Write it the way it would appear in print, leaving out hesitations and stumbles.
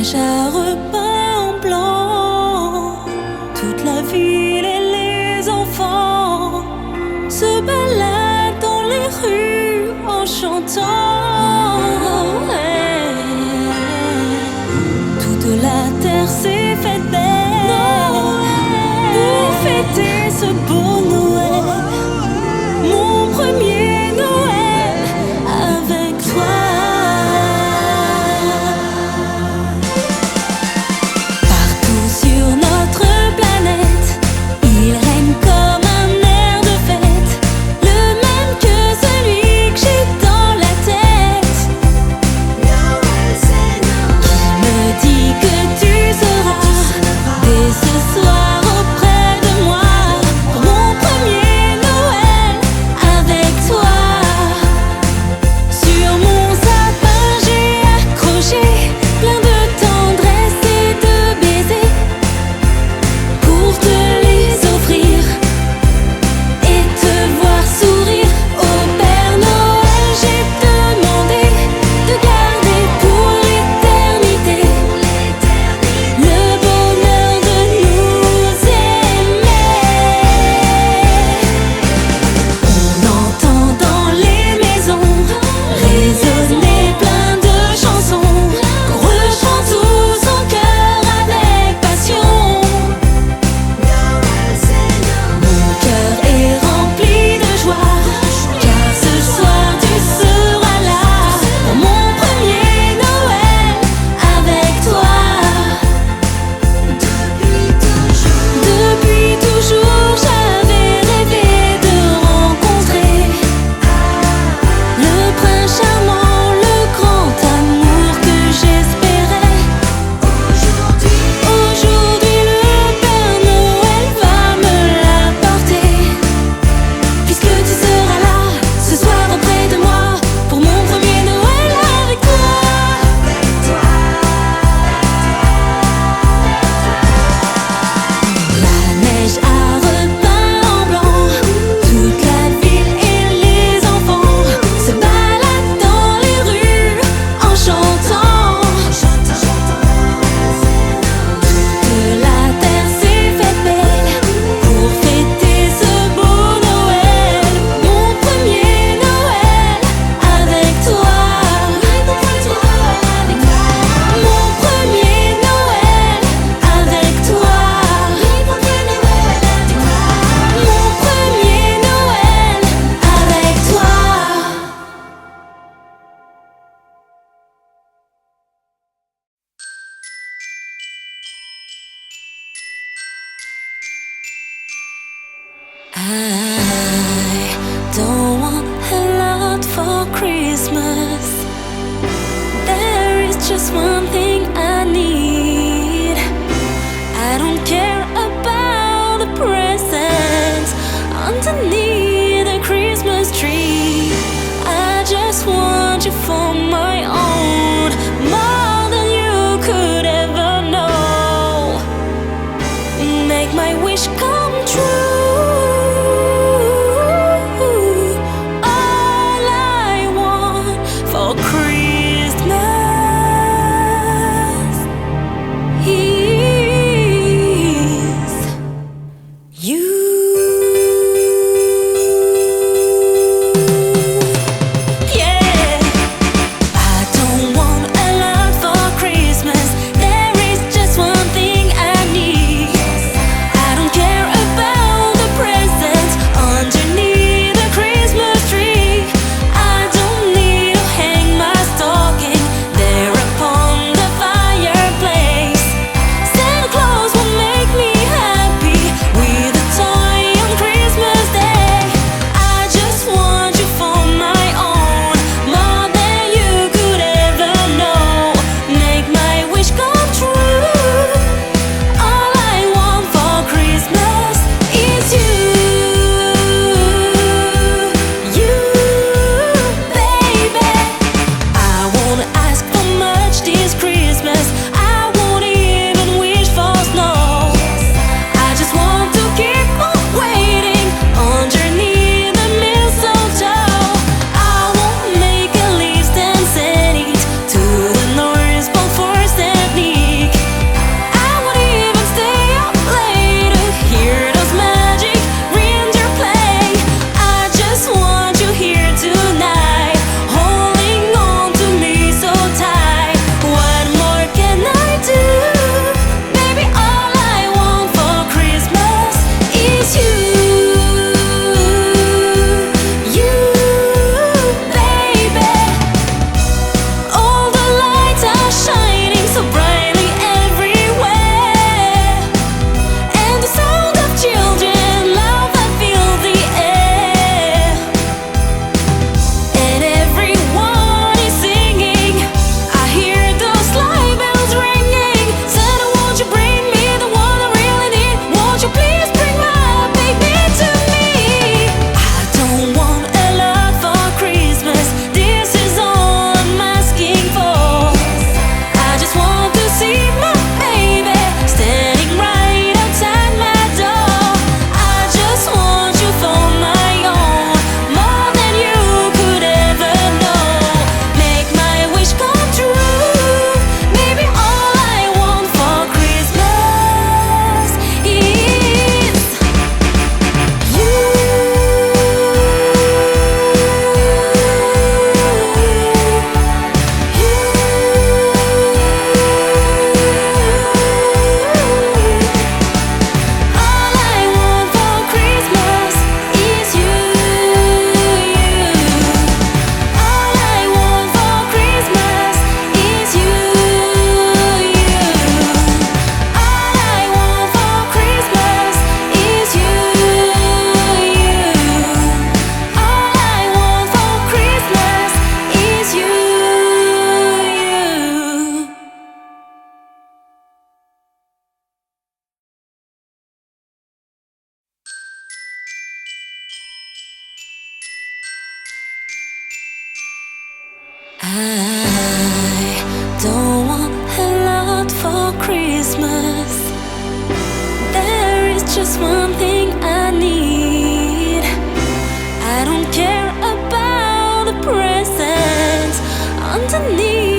neige a repeint en blanc toute la ville et les enfants se baladent dans les rues en chantant. Toute la terre s'est faite belle pour fêter ce beau Noël, mon premier Noël avec toi. Partout sur notre planète, il règne comme un air de fête, le même que celui que j'ai dans la tête. Noël, c'est Noël. Qui me dit que tu seras dès ce soir auprès de moi pour mon premier Noël avec toi. Sur mon sapin j'ai accroché plein de tendresse et de baisers pour te les offrir et te voir sourire. Au Père Noël j'ai demandé de garder pour l'éternité le bonheur de nous aimer. On entend dans les maisons résonner plein de chansons qu'on reprend tous en cœur avec passion. Mon cœur est rempli de joie, car ce soir tu seras là pour mon premier Noël avec toi. Depuis toujours, j'avais rêvé de rencontrer le prince charmant, le grand amour que j'espérais. Aujourd'hui, le Père Noël va me l'apporter, puisque tu seras là ce soir auprès de moi pour mon premier Noël avec toi. La neige a repeint en blanc toute la ville et les enfants se baladent dans les rues en chantant. Toute la terre s'est faite belle pour fêter ce beau Noël, mon premier Noël avec toi. Mon premier Noël avec toi. Mon premier Noël avec toi. I don't want a lot for Christmas. There is just one thing I need. I don't care about the presents underneath the Christmas tree. I just want you for my own, more than you could ever know. Make my wish come true. All I want for Christmas is you. Yeah. I don't want a lot for Christmas. There is just one thing I need. I don't care about the presents underneath.